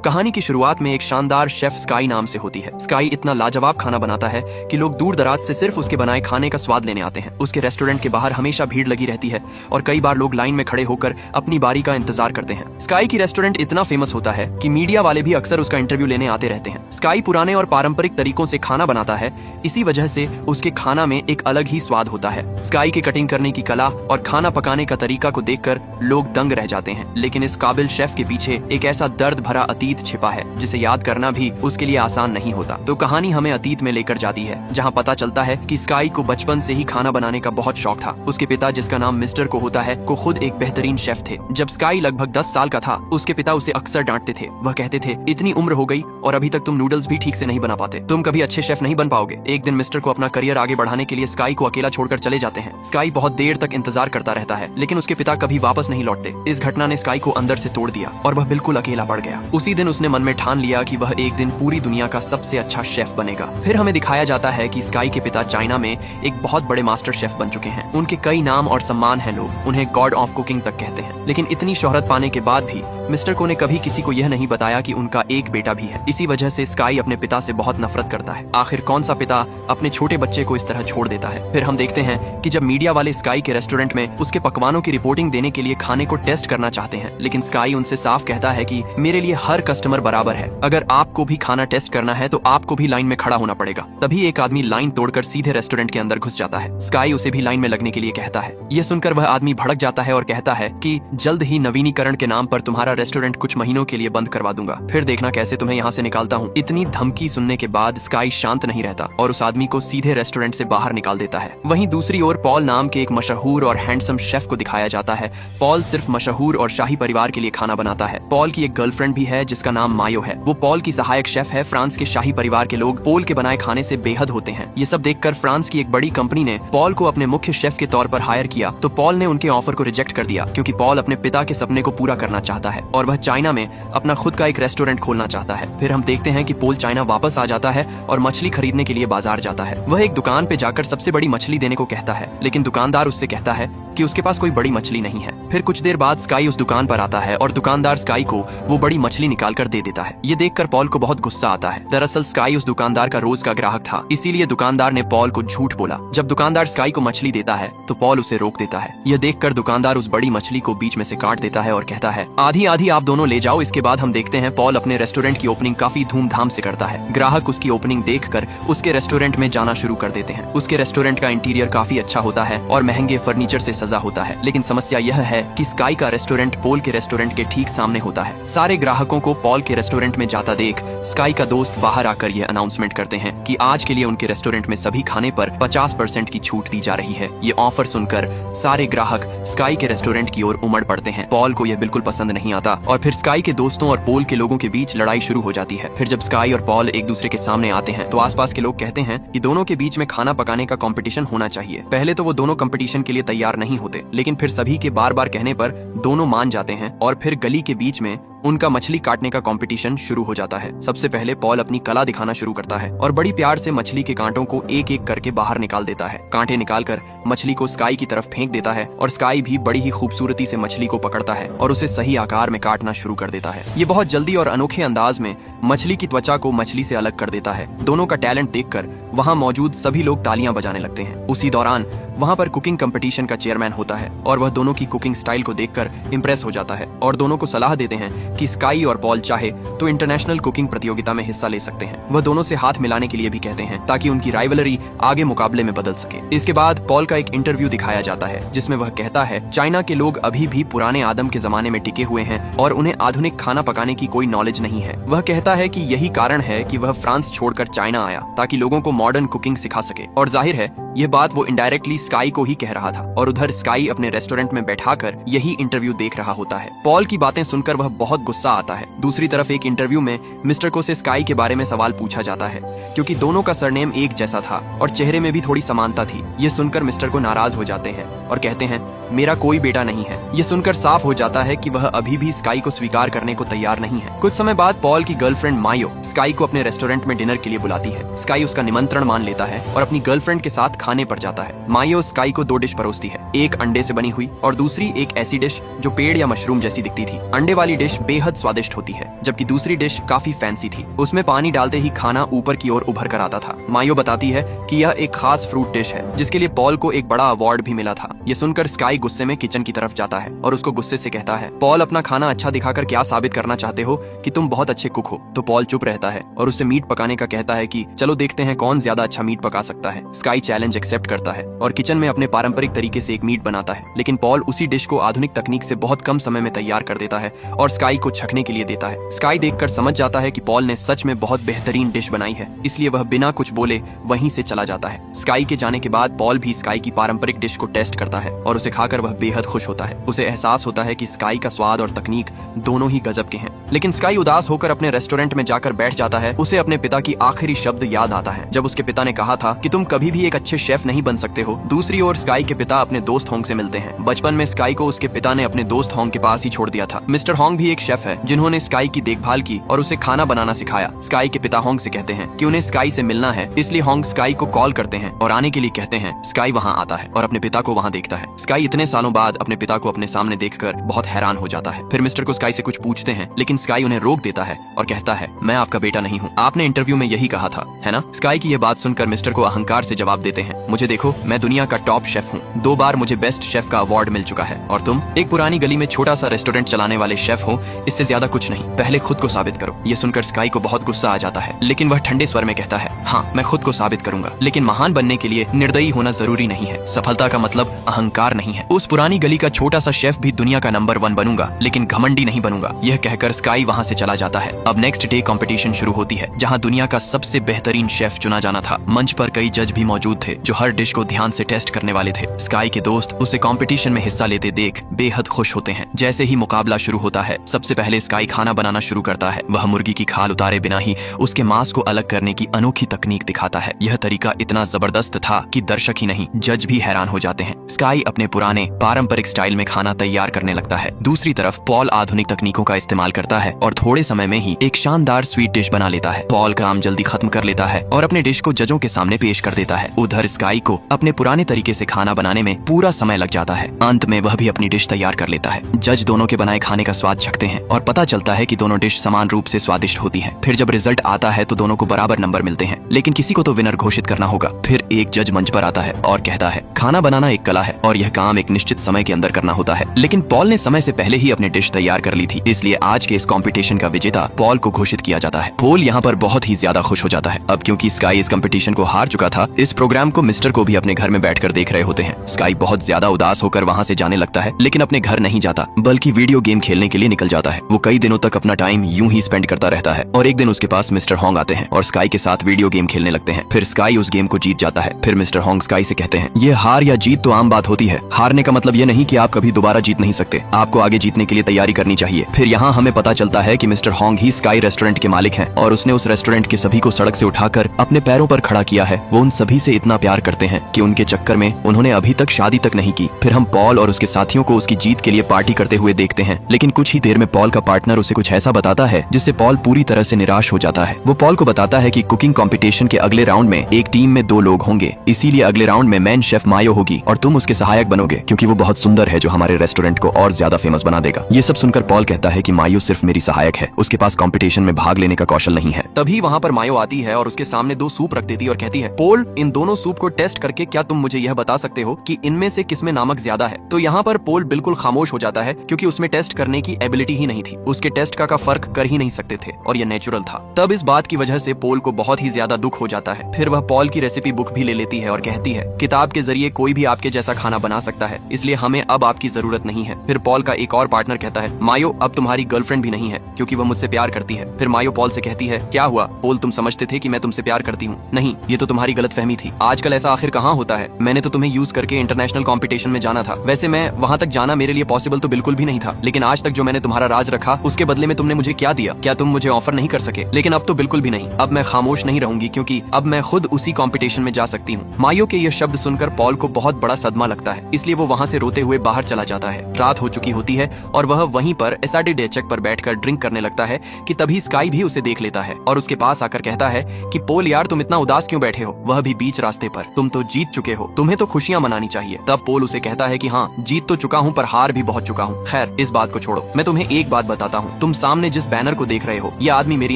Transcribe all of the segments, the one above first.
कहानी की शुरुआत में एक शानदार शेफ स्काई नाम से होती है। स्काई इतना लाजवाब खाना बनाता है कि लोग दूर दराज से सिर्फ उसके बनाए खाने का स्वाद लेने आते हैं। उसके रेस्टोरेंट के बाहर हमेशा भीड़ लगी रहती है और कई बार लोग लाइन में खड़े होकर अपनी बारी का इंतजार करते हैं। स्काई की रेस्टोरेंट इतना फेमस होता है कि मीडिया वाले भी अक्सर उसका इंटरव्यू लेने आते रहते हैं। स्काई पुराने और पारंपरिक तरीकों से खाना बनाता है, इसी वजह से उसके खाना में एक अलग ही स्वाद होता है। स्काई की कटिंग करने की कला और खाना पकाने का तरीका को देखकर लोग दंग रह जाते हैं। लेकिन इस काबिल शेफ के पीछे एक ऐसा दर्द भरा अतीत छिपा है जिसे याद करना भी उसके लिए आसान नहीं होता। तो कहानी हमें अतीत में लेकर जाती है, जहाँ पता चलता है कि स्काई को बचपन से ही खाना बनाने का बहुत शौक था। उसके पिता, जिसका नाम मिस्टर को होता है, को खुद एक बेहतरीन शेफ थे। जब स्काई लगभग 10 साल का था, उसके पिता उसे अक्सर डांटते थे। वह कहते थे, इतनी उम्र हो गई और अभी तक तुम नूडल्स भी ठीक से नहीं बना पाते, तुम कभी अच्छे शेफ नहीं बन पाओगे। एक दिन मिस्टर को अपना करियर आगे बढ़ाने के लिए स्काई को अकेला छोड़कर चले जाते हैं। स्काई बहुत देर तक इंतजार करता रहता है, लेकिन उसके पिता कभी वापस नहीं लौटते। इस घटना ने स्काई को अंदर से तोड़ दिया और वह बिल्कुल अकेला पड़ गया। उसी दिन उसने मन में ठान लिया कि वह एक दिन पूरी दुनिया का सबसे अच्छा शेफ बनेगा। फिर हमें दिखाया जाता है कि स्काई के पिता चाइना में एक बहुत बड़े मास्टर शेफ बन चुके हैं। उनके कई नाम और सम्मान हैं, लोग उन्हें गॉड ऑफ कुकिंग तक कहते हैं। लेकिन इतनी शोहरत पाने के बाद भी मिस्टर को ने कभी किसी को यह नहीं बताया कि उनका एक बेटा भी है। इसी वजह से स्काई अपने पिता से बहुत नफरत करता है। आखिर कौन सा पिता अपने छोटे बच्चे को इस तरह छोड़ देता है। फिर हम देखते हैं कि जब मीडिया वाले स्काई के रेस्टोरेंट में उसके पकवानों की रिपोर्टिंग देने के लिए खाने को टेस्ट करना चाहते हैं, लेकिन स्काई उनसे साफ कहता है कि मेरे लिए हर कस्टमर बराबर है। अगर आपको भी खाना टेस्ट करना है तो आपको भी लाइन में खड़ा होना पड़ेगा। तभी एक आदमी लाइन तोड़कर सीधे रेस्टोरेंट के अंदर घुस जाता है। स्काई उसे भी लाइन में लगने के लिए कहता है। यह सुनकर वह आदमी भड़क जाता है और कहता है कि जल्द ही नवीनीकरण के नाम पर तुम्हारा रेस्टोरेंट कुछ महीनों के लिए बंद करवा दूंगा, फिर देखना कैसे तुम्हें यहाँ से निकालता हूँ। इतनी धमकी सुनने के बाद स्काई शांत नहीं रहता और उस आदमी को सीधे रेस्टोरेंट से बाहर निकाल देता है। वहीं दूसरी ओर पॉल नाम के एक मशहूर और हैंडसम शेफ को दिखाया जाता है। पॉल सिर्फ मशहूर और शाही परिवार के लिए खाना बनाता है। पॉल की एक गर्लफ्रेंड भी है जिसका नाम मायो है। वो पॉल की सहायक शेफ है। फ्रांस के शाही परिवार के लोग पॉल के बनाए खाने से बेहद होते हैं। ये सब देखकर फ्रांस की एक बड़ी कंपनी ने पॉल को अपने मुख्य शेफ के तौर पर हायर किया, तो पॉल ने उनके ऑफर को रिजेक्ट कर दिया, क्योंकि पॉल अपने पिता के सपने को पूरा करना चाहता है और वह चाइना में अपना खुद का एक रेस्टोरेंट खोलना चाहता है। फिर हम देखते हैं कि पॉल चाइना वापस आ जाता है और मछली खरीदने के लिए बाजार जाता है। वह एक दुकान पे जाकर सबसे बड़ी मछली देने को कहता है, लेकिन दुकानदार उससे कहता है कि उसके पास कोई बड़ी मछली नहीं है। फिर कुछ देर बाद स्काई उस दुकान पर आता है और दुकानदार स्काई को वो बड़ी मछली निकाल कर दे देता है। ये देखकर पॉल को बहुत गुस्सा आता है। दरअसल स्काई उस दुकानदार का रोज का ग्राहक था, इसीलिए दुकानदार ने पॉल को झूठ बोला। जब दुकानदार स्काई को मछली देता है तो पॉल उसे रोक देता है। यह देखकर दुकानदार उस बड़ी मछली को बीच में से काट देता है और कहता है, आधी आधी आप दोनों ले जाओ। इसके बाद हम देखते हैं पॉल अपने रेस्टोरेंट की ओपनिंग काफी धूमधाम से करता है। ग्राहक उसकी ओपनिंग देखकर उसके रेस्टोरेंट में जाना शुरू कर देते हैं। उसके रेस्टोरेंट का इंटीरियर काफी अच्छा होता है और महंगे फर्नीचर से सजा होता है। लेकिन समस्या यह है कि स्काई का रेस्टोरेंट पॉल के रेस्टोरेंट के ठीक सामने होता है। सारे ग्राहकों को पॉल के रेस्टोरेंट में जाता देख स्काई का दोस्त बाहर आकर यह अनाउंसमेंट करते हैं कि आज के लिए उनके रेस्टोरेंट में सभी खाने पर 50% की छूट दी जा रही है। ये ऑफर सुनकर सारे ग्राहक स्काई के रेस्टोरेंट की ओर उमड़ पड़ते हैं। पॉल को यह बिल्कुल पसंद नहीं आता और फिर स्काई के दोस्तों और पॉल के लोगों के बीच लड़ाई शुरू हो जाती है। फिर जब स्काई और पॉल एक दूसरे के सामने आते हैं तो आसपास के लोग कहते हैं कि दोनों के बीच में खाना पकाने का कंपटीशन होना चाहिए। पहले तो वो दोनों कंपटीशन के लिए तैयार नहीं होते, लेकिन फिर सभी के बार बार कहने पर दोनों मान जाते हैं और फिर गली के बीच में उनका मछली काटने का कंपटीशन शुरू हो जाता है। सबसे पहले पॉल अपनी कला दिखाना शुरू करता है और बड़ी प्यार से मछली के कांटों को एक एक करके बाहर निकाल देता है। कांटे निकालकर मछली को स्काई की तरफ फेंक देता है और स्काई भी बड़ी ही खूबसूरती से मछली को पकड़ता है और उसे सही आकार में काटना शुरू कर देता है। ये बहुत जल्दी और अनोखे अंदाज में मछली की त्वचा को मछली से अलग कर देता है। दोनों का टैलेंट देखकर वहाँ मौजूद सभी लोग तालियां बजाने लगते हैं। उसी दौरान वहाँ पर कुकिंग कंपटीशन का चेयरमैन होता है और वह दोनों की कुकिंग स्टाइल को देखकर इम्प्रेस हो जाता है और दोनों को सलाह देते हैं कि स्काई और पॉल चाहे तो इंटरनेशनल कुकिंग प्रतियोगिता में हिस्सा ले सकते हैं। वह दोनों से हाथ मिलाने के लिए भी कहते हैं ताकि उनकी राइवलरी आगे मुकाबले में बदल सके। इसके बाद पॉल का एक इंटरव्यू दिखाया जाता है जिसमें वह कहता है, चाइना के लोग अभी भी पुराने आदम के जमाने में टिके हुए हैं और उन्हें आधुनिक खाना पकाने की कोई नॉलेज नहीं है। वह कहता है कि यही कारण है कि वह फ्रांस छोड़कर चाइना आया ताकि लोगों को मॉडर्न कुकिंग सिखा सके। और जाहिर है यह बात वो इनडायरेक्टली स्काई को ही कह रहा था और उधर स्काई अपने रेस्टोरेंट में बैठाकर यही इंटरव्यू देख रहा होता है। पॉल की बातें सुनकर वह बहुत गुस्सा आता है। दूसरी तरफ एक इंटरव्यू में मिस्टर को से स्काई के बारे में सवाल पूछा जाता है, क्योंकि दोनों का सरनेम एक जैसा था और चेहरे में भी थोड़ी समानता थी। ये सुनकर मिस्टर को नाराज हो जाते हैं और कहते हैं, मेरा कोई बेटा नहीं है। ये सुनकर साफ हो जाता है कि वह अभी भी स्काई को स्वीकार करने को तैयार नहीं है। कुछ समय बाद पॉल की गर्लफ्रेंड मायो स्काई को अपने रेस्टोरेंट में डिनर के लिए बुलाती है। स्काई उसका निमंत्रण मान लेता है और अपनी गर्लफ्रेंड के साथ खाने पर जाता है। मायो स्काई को 2 डिश परोसती है, एक अंडे से बनी हुई और दूसरी एक ऐसी डिश जो पेड़ या मशरूम जैसी दिखती थी। अंडे वाली डिश बेहद स्वादिष्ट होती है, जबकि दूसरी डिश काफी फैंसी थी। उसमें पानी डालते ही खाना ऊपर की ओर उभर कर आता था। मायो बताती है कि यह एक खास फ्रूट डिश है जिसके लिए पॉल को एक बड़ा अवार्ड भी मिला था। ये सुनकर स्काई गुस्से में किचन की तरफ जाता है और उसको गुस्से से कहता है, पॉल अपना खाना अच्छा दिखाकर क्या साबित करना चाहते हो कि तुम बहुत अच्छे कुक हो। तो पॉल चुप रहता है और उससे मीट पकाने का कहता है कि चलो देखते हैं कौन ज्यादा अच्छा मीट पका सकता है। स्काई चैलेंज एक्सेप्ट करता है और किचन में अपने पारंपरिक तरीके से एक मीट बनाता है, लेकिन पॉल उसी डिश को आधुनिक तकनीक से बहुत कम समय में तैयार कर देता है और स्काई को छकने के लिए देता है। स्काई देखकर समझ जाता है कि पॉल ने सच में बहुत बेहतरीन डिश बनाई है, इसलिए वह बिना कुछ बोले वहीं से चला जाता है। स्काई के जाने के बाद पॉल भी स्काई की पारंपरिक डिश को टेस्ट करता है और उसे खाकर वह बेहद खुश होता है। उसे एहसास होता है कि स्काई का स्वाद और तकनीक दोनों ही गजब के हैं। लेकिन स्काई उदास होकर अपने रेस्टोरेंट में जाकर बैठ जाता है। उसे अपने पिता की आखिरी शब्द याद आता है, जब उसके पिता ने कहा था कि तुम कभी भी एक अच्छे शेफ नहीं बन सकते हो। दूसरी ओर स्काई के पिता अपने दोस्त होंग से मिलते हैं। बचपन में स्काई को उसके पिता ने अपने दोस्त होंग के पास ही छोड़ दिया था। मिस्टर होंग भी एक शेफ है जिन्होंने स्काई की देखभाल की और उसे खाना बनाना सिखाया। स्काई के पिता होंग से कहते हैं कि उन्हें स्काई से मिलना है, इसलिए होंग स्काई को कॉल करते हैं और आने के लिए कहते हैं। स्काई वहाँ आता है और अपने पिता को वहाँ देखता है। स्काई इतने सालों बाद अपने पिता को अपने सामने देखकर बहुत हैरान हो जाता है। फिर मिस्टर को स्काई से कुछ पूछते हैं, लेकिन स्काई उन्हें रोक देता है और कहता है, मैं आपका बेटा नहीं हूँ, आपने इंटरव्यू में यही कहा था, है ना? स्काई की यह बात सुनकर मिस्टर को अहंकार से जवाब देते हैं, मुझे देखो, मैं दुनिया का टॉप शेफ हूँ, 2 बार मुझे बेस्ट शेफ का अवार्ड मिल चुका है और तुम एक पुरानी गली में छोटा सा रेस्टोरेंट चलाने वाले शेफ हो, इससे ज्यादा कुछ नहीं, पहले खुद को साबित करो। ये सुनकर स्काई को बहुत गुस्सा आ जाता है, लेकिन वह ठंडे स्वर में कहता है, हाँ मैं खुद को साबित करूंगा, लेकिन महान बनने के लिए निर्दयी होना जरूरी नहीं है। सफलता का मतलब अहंकार नहीं है। उस पुरानी गली का छोटा सा शेफ भी दुनिया का नंबर 1 बनूंगा, लेकिन घमंडी नहीं बनूंगा। यह कहकर स्काई वहाँ से चला जाता है। अब नेक्स्ट डे कंपटीशन शुरू होती है, जहाँ दुनिया का सबसे बेहतरीन शेफ चुना जाना था। मंच पर कई जज भी मौजूद थे जो हर डिश को ध्यान से टेस्ट करने वाले थे। स्काई के दोस्त उसे कंपटीशन में हिस्सा लेते देख बेहद खुश होते हैं। जैसे ही मुकाबला शुरू होता है, सबसे पहले स्काई खाना बनाना शुरू करता है। वह मुर्गी की खाल उतारे बिना ही उसके मांस को अलग करने की अनोखी तकनीक दिखाता है। यह तरीका इतना जबरदस्त था कि दर्शक ही नहीं, जज भी हैरान हो जाते हैं। स्काई अपने पुराने पारंपरिक स्टाइल में खाना तैयार करने लगता है। दूसरी तरफ पॉल आधुनिक तकनीकों का इस्तेमाल करता है और थोड़े समय में ही एक शानदार स्वीट डिश बना लेता है। पॉल काम जल्दी खत्म कर लेता है और अपने डिश को जजों के सामने पेश कर देता है। उधर स्काई को अपने पुराने तरीके से खाना बनाने में पूरा समय लग जाता है। अंत में वह भी अपनी डिश तैयार कर लेता है। जज दोनों के बनाए खाने का स्वाद चखते हैं और पता चलता है कि दोनों डिश समान रूप से स्वादिष्ट होती हैं। फिर जब रिजल्ट आता है तो दोनों को बराबर नंबर मिलते हैं, लेकिन किसी को तो विनर घोषित करना होगा। फिर एक जज मंच पर आता है और कहता है, खाना बनाना एक कला है और यह काम एक निश्चित समय के अंदर करना होता है। लेकिन पॉल ने समय से पहले ही अपनी डिश तैयार कर ली थी, इसलिए आज के इस कंपटीशन का विजेता पॉल को घोषित किया जाता है। पॉल यहाँ पर बहुत ही ज्यादा खुश हो जाता है। अब क्योंकि स्काई इस कंपटीशन को हार चुका था, इस प्रोग्राम को मिस्टर को भी अपने घर में बैठकर देख रहे होते हैं। स्काई बहुत ज्यादा उदास होकर वहाँ से जाने लगता है, लेकिन अपने घर नहीं जाता बल्कि वीडियो गेम खेलने के लिए निकल जाता है। वो कई दिनों तक अपना टाइम यूं ही स्पेंड करता रहता है और एक दिन उसके पास मिस्टर होंग आते हैं और स्काई के साथ वीडियो गेम खेलने लगते हैं। फिर स्काई उस गेम को जीत जाता है। फिर मिस्टर होंग स्काई से कहते हैं, ये हार या जीत तो आम बात होती है, हारने का मतलब ये नहीं कि आप कभी दोबारा जीत नहीं सकते, आपको आगे जीतने के लिए तैयारी करनी चाहिए। फिर यहाँ हमें पता चलता है कि मिस्टर होंग ही स्काई रेस्टोरेंट के मालिक हैं और उसने उस रेस्टोरेंट के सभी को सड़क से उठाकर अपने पैरों पर खड़ा किया है। वो उन सभी से इतना प्यार करते हैं कि उनके चक्कर में उन्होंने अभी तक शादी तक नहीं की। फिर हम पॉल और उसके साथियों को उसकी जीत के लिए पार्टी करते हुए देखते हैं, लेकिन कुछ ही देर में पॉल का पार्टनर उसे कुछ ऐसा बताता है जिससे पॉल पूरी तरह से निराश हो जाता है। वो पॉल को बताता है कि कुकिंग कंपटीशन के अगले राउंड में एक टीम में 2 लोग होंगे, इसीलिए अगले राउंड में मेन शेफ मायो होगी और तुम उसके सहायक बनोगे, क्योंकि वो बहुत सुंदर है जो हमारे रेस्टोरेंट को और ज्यादा फेमस बना देगा। ये सब सुनकर पॉल कहता है कि मायो सिर्फ मेरी सहायक है, उसके पास कंपटीशन में भाग लेने का कौशल नहीं है। तभी वहाँ पर मायो आती है और उसके सामने 2 सूप रख देती है और कहती है, पॉल, इन दोनों सूप को टेस्ट करके क्या तुम मुझे यह बता सकते हो कि इनमें से किसमें नमक ज्यादा है? तो यहाँ पर पॉल बिल्कुल खामोश हो जाता है, क्योंकि उसमें टेस्ट करने की एबिलिटी ही नहीं थी। उसके टेस्ट का फर्क कर ही नहीं सकते थे और यह नेचुरल था। तब इस बात की वजह से पॉल को बहुत ही ज्यादा दुख हो जाता है। फिर वह पॉल की रेसिपी बुक भी ले लेती है और कहती है, किताब के जरिए कोई भी आपके जैसा खाना बना सकता है, इसलिए हमें अब आपकी जरूरत नहीं है। फिर पॉल का एक और पार्टनर कहता है, मायो अब तुम्हारी गर्लफ्रेंड भी नहीं है, क्योंकि वह मुझसे प्यार करती है। फिर मायो पॉल से कहती है, क्या हुआ पॉल, तुम समझते थे कि मैं तुमसे प्यार करती हूँ? नहीं, ये तो तुम्हारी गलतफहमी थी। आजकल ऐसा आखिर कहाँ होता है? मैंने तो तुम्हें यूज करके इंटरनेशनल कंपटीशन में जाना था। वैसे मैं वहाँ तक जाना मेरे लिए पॉसिबल तो बिल्कुल भी नहीं था, लेकिन आज तक जो मैंने तुम्हारा राज रखा उसके बदले में तुमने मुझे क्या दिया? क्या तुम मुझे ऑफर नहीं कर सके? लेकिन अब तो बिल्कुल भी नहीं। अब मैं खामोश नहीं रहूंगी, क्योंकि अब मैं खुद उसी कंपटीशन में जा सकती हूँ। मायो के ये शब्द सुनकर पॉल को बहुत बड़ा सदमा लगता है, इसलिए वो वहाँ से रोते हुए बाहर चला जाता है। रात हो चुकी होती है और वह वहीं पर एसआरडी डेचक पर बैठकर ड्रिंक करने लगता है कि तभी स्काई भी उसे देख लेता है और उसके पास आकर कहता है कि पॉल यार, तुम इतना उदास क्यों बैठे हो? वह भी बीच रास्ते पर। तुम तो जीत चुके हो, तुम्हें तो खुशियां मनानी चाहिए। तब पोल उसे कहता है कि हाँ, जीत तो चुका हूँ पर हार भी बहुत चुका हूँ। खैर, इस बात को छोड़ो, मैं तुम्हें एक बात बताता हूँ। तुम सामने जिस बैनर को देख रहे हो, ये आदमी मेरी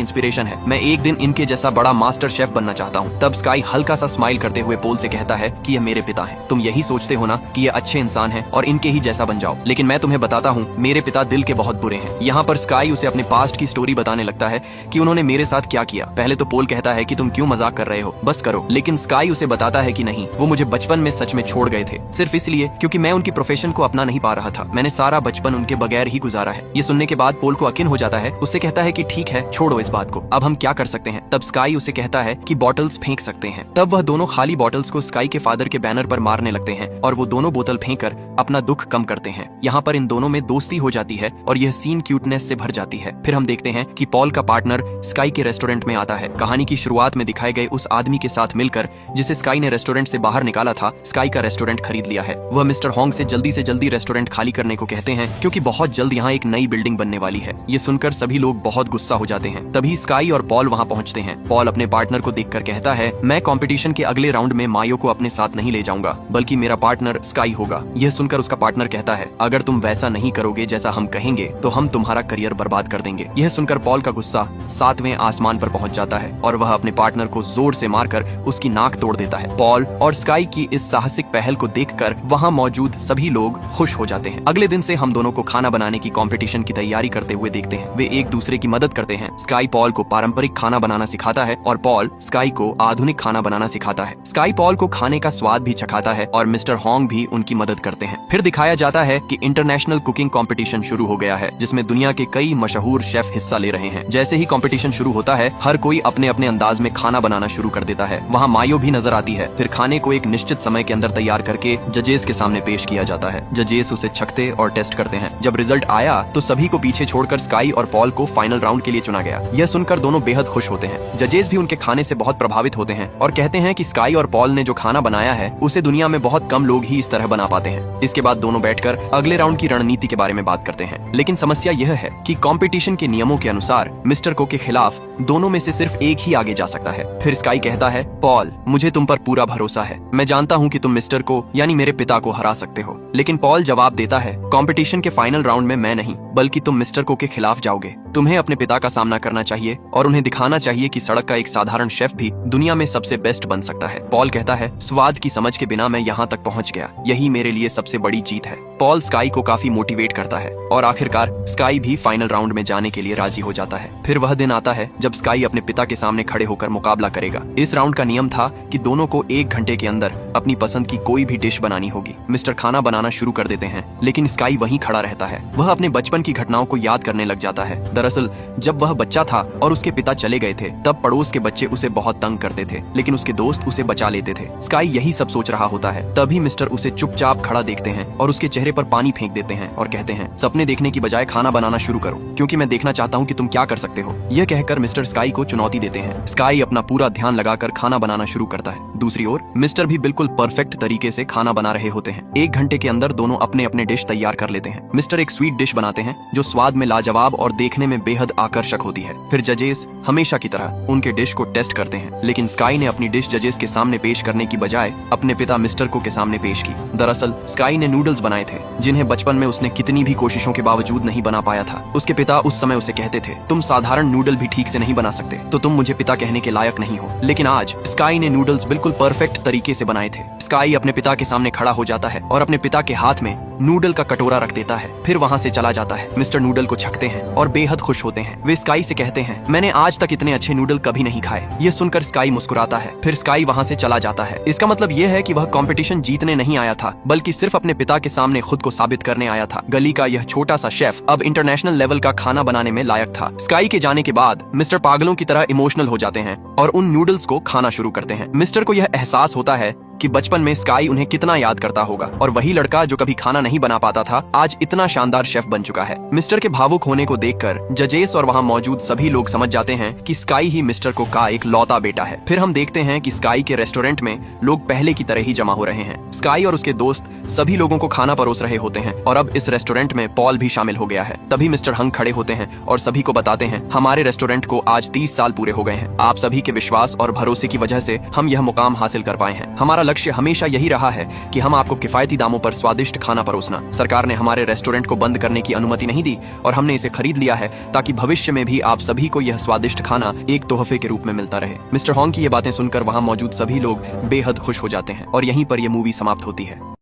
इंस्पिरेशन है। मैं एक दिन इनके जैसा बड़ा मास्टर शेफ बनना चाहता हूँ। तब स्काई हल्का सा स्माइल करते हुए पोल से कहता है कि ये मेरे पिता हैं। तुम यही सोचते हो ना कि ये अच्छे इंसान हैं और इनके ही जैसा बन जाओ, लेकिन मैं तुम्हें बताता हूँ, मेरे पिता दिल के बहुत बुरे हैं। यहाँ पर स्काई उसे अपने पास्ट की स्टोरी बताने लगता है कि उन्होंने मेरे साथ क्या किया। पहले तो पोल कहता है कि तुम क्यों मजाक कर रहे हो, बस करो। लेकिन स्काई उसे बताता है कि नहीं, वो मुझे बचपन में सच में छोड़ गए थे, सिर्फ इसलिए क्योंकि मैं उनकी प्रोफेशन को अपना नहीं पा रहा था। मैंने सारा बचपन उनके बगैर ही गुजारा है। ये सुनने के बाद पोल को यकीन हो जाता है। उससे कहता है कि ठीक है, छोड़ो इस बात को, अब हम क्या कर सकते हैं। तब स्काई उसे कहता है कि बॉटल्स फेंक सकते हैं। तब वह दोनों खाली बॉटल्स को स्काई के फादर के बैनर पर मारने लगते हैं और वो दोनों बोतल फेंककर अपना दुख कम करते हैं। यहाँ पर इन दोनों में दोस्ती हो जाती है और यह सीन क्यूटनेस से भर जाती है। फिर हम देखते हैं कि पॉल का पार्टनर स्काई के रेस्टोरेंट में आता है। कहानी की शुरुआत में दिखाए गए उस आदमी के साथ मिलकर जिसे स्काई ने रेस्टोरेंट से बाहर निकाला था, स्काई का रेस्टोरेंट खरीद लिया है। वह मिस्टर होंग से जल्दी रेस्टोरेंट खाली करने को कहते हैं क्योंकि बहुत जल्द यहाँ एक नई बिल्डिंग बनने वाली है। ये सुनकर सभी लोग बहुत गुस्सा हो जाते हैं। तभी स्काई और पॉल वहाँ पहुँचते हैं। पॉल अपने पार्टनर को देखकर कहता है, मैं कंपटीशन के अगले राउंड में मायो को अपने साथ नहीं ले जाऊंगा, बल्कि मेरा पार्टनर स्काई होगा। यह सुनकर उसका पार्टनर कहता है, अगर तुम वैसा नहीं करोगे जैसा हम कहेंगे तो हम तुम्हारा करियर बर्बाद कर देंगे। यह सुनकर पॉल का गुस्सा 7वें आसमान पर पहुंच जाता है और वह अपने पार्टनर को जोर से मारकर उसकी नाक तोड़ देता है। पॉल और स्काई की इस साहसिक पहल को देखकर वहां मौजूद सभी लोग खुश हो जाते हैं। अगले दिन से हम दोनों को खाना बनाने की कंपटीशन की तैयारी करते हुए देखते हैं। वे एक दूसरे की मदद करते हैं। स्काई पॉल को पारंपरिक खाना बनाना सिखाता है और पॉल स्काई को आधुनिक खाना बनाना सिखाता है। स्काई पॉल को खाने का स्वाद भी चखाता है और मिस्टर होंग भी उनकी मदद करते हैं। फिर दिखाया जाता है कि इंटरनेशनल कुकिंग कंपटीशन शुरू हो गया है, जिसमें दुनिया के कई मशहूर शेफ हिस्सा ले रहे हैं। जैसे ही कंपटीशन शुरू होता है, हर कोई अपने अपने अंदाज में खाना बनाना शुरू कर देता है। वहाँ मायो भी नजर आती है। फिर खाने को एक निश्चित समय के अंदर तैयार करके जजेस के सामने पेश किया जाता है। जजेस उसे छकते और टेस्ट करते हैं। जब रिजल्ट आया तो सभी को पीछे छोड़कर स्काई और पॉल को फाइनल राउंड के लिए चुना गया। यह सुनकर दोनों बेहद खुश होते हैं। जजेस भी उनके खाने से बहुत प्रभावित होते हैं और कहते हैं कि स्काई और पॉल ने जो खाना बनाया है उसे दुनिया में बहुत कम लोग ही इस तरह बना पाते हैं। इसके बाद दोनों बैठकर अगले राउंड की रणनीति के बारे में बात करते हैं। लेकिन समस्या यह है कि कंपटीशन के नियमों के अनुसार मिस्टर को के खिलाफ दोनों में से सिर्फ एक ही आगे जा सकता है। फिर स्काई कहता है, पॉल, मुझे तुम पर पूरा भरोसा है। मैं जानता हूँ कि तुम मिस्टर को यानी मेरे पिता को हरा सकते हो। लेकिन पॉल जवाब देता है, कंपटीशन के फाइनल राउंड में मैं नहीं बल्कि तुम मिस्टर को के खिलाफ जाओगे। तुम्हें अपने पिता का सामना करना चाहिए और उन्हें दिखाना चाहिए कि सड़क का एक साधारण शेफ भी दुनिया में सबसे बेस्ट बन सकता है। पॉल कहता है, स्वाद की समझ के बिना मैं यहाँ तक पहुँच गया, यही मेरे लिए सबसे बड़ी जीत है। पॉल स्काई को काफी मोटिवेट करता है और आखिरकार स्काई भी फाइनल राउंड में जाने के लिए राजी हो जाता है। फिर वह दिन आता है जब स्काई अपने पिता के सामने खड़े होकर मुकाबला करेगा। इस राउंड का नियम था कि दोनों को 1 घंटे के अंदर अपनी पसंद की कोई भी डिश बनानी होगी। मिस्टर खाना बनाना शुरू कर देते हैं, लेकिन स्काई वहीं खड़ा रहता है। वह अपने बचपन की घटनाओं को याद करने लग जाता है। दरअसल जब वह बच्चा था और उसके पिता चले गए थे, तब पड़ोस के बच्चे उसे बहुत तंग करते थे, लेकिन उसके दोस्त उसे बचा लेते थे। स्काई यही सब सोच रहा होता है। तभी मिस्टर उसे चुपचाप खड़ा देखते हैं और उसके चेहरे पर पानी फेंक देते हैं और कहते हैं, सपने देखने की बजाय खाना बनाना शुरू करो, क्योंकि मैं देखना चाहता हूँ कि तुम क्या कर सकते हो। यह कहकर मिस्टर स्काई को चुनौती देते हैं। स्काई अपना पूरा ध्यान लगाकर खाना बनाना शुरू करता है। दूसरी ओर मिस्टर भी बिल्कुल परफेक्ट तरीके से खाना बना रहे होते हैं। 1 घंटे के अंदर दोनों अपने अपने डिश तैयार कर लेते हैं। मिस्टर एक स्वीट डिश बनाते हैं जो स्वाद में लाजवाब और देखने में बेहद आकर्षक होती है। फिर जजेस हमेशा की तरह उनके डिश को टेस्ट करते हैं, लेकिन स्काई ने अपनी डिश जजेस के सामने पेश करने की बजाय अपने पिता मिस्टर को के सामने पेश की। दरअसल स्काई ने नूडल्स बनाए थे जिन्हें बचपन में उसने कितनी भी कोशिशों के बावजूद नहीं बना पाया था। उसके पिता उस समय उसे कहते थे, तुम साधारण नूडल भी ठीक से नहीं बना सकते, तो तुम मुझे पिता कहने के लायक नहीं हो। लेकिन आज स्काई ने नूडल्स बिल्कुल परफेक्ट तरीके से बनाए थे। स्काई अपने पिता के सामने खड़ा हो जाता है और अपने पिता के हाथ में नूडल का कटोरा रख देता है। फिर वहाँ से चला जाता है। मिस्टर नूडल को छकते हैं और बेहद खुश होते हैं। वे स्काई से कहते हैं, मैंने आज तक इतने अच्छे नूडल कभी नहीं खाए। ये सुनकर स्काई मुस्कुराता है। फिर स्काई वहाँ से चला जाता है। इसका मतलब ये है कि वह कंपटीशन जीतने नहीं आया था, बल्कि सिर्फ अपने पिता के सामने खुद को साबित करने आया था। गली का यह छोटा सा शेफ अब इंटरनेशनल लेवल का खाना बनाने में लायक था। स्काई के जाने के बाद मिस्टर पागलों की तरह इमोशनल हो जाते हैं और उन नूडल्स को खाना शुरू करते हैं। मिस्टर को यह एहसास होता है कि बचपन में स्काई उन्हें कितना याद करता होगा और वही लड़का जो कभी खाना नहीं बना पाता था आज इतना शानदार शेफ बन चुका है। मिस्टर के भावुक होने को देखकर जजेस और वहाँ मौजूद सभी लोग समझ जाते हैं कि स्काई ही मिस्टर कुक का एक लौता बेटा है। फिर हम देखते हैं कि स्काई के रेस्टोरेंट में लोग पहले की तरह ही जमा हो रहे हैं। स्काई और उसके दोस्त सभी लोगों को खाना परोस रहे होते हैं और अब इस रेस्टोरेंट में पॉल भी शामिल हो गया है। तभी मिस्टर हंग खड़े होते हैं और सभी को बताते हैं, हमारे रेस्टोरेंट को आज 30 साल पूरे हो गए हैं। आप सभी के विश्वास और भरोसे की वजह से हम यह मुकाम हासिल कर पाए हैं। हमारा लक्ष्य हमेशा यही रहा है कि हम आपको किफायती दामों पर स्वादिष्ट खाना परोसना। सरकार ने हमारे रेस्टोरेंट को बंद करने की अनुमति नहीं दी और हमने इसे खरीद लिया है ताकि भविष्य में भी आप सभी को यह स्वादिष्ट खाना एक तोहफे के रूप में मिलता रहे। मिस्टर हॉन्ग की ये बातें सुनकर वहाँ मौजूद सभी लोग बेहद खुश हो जाते हैं और यहीं पर यह मूवी समाप्त होती है।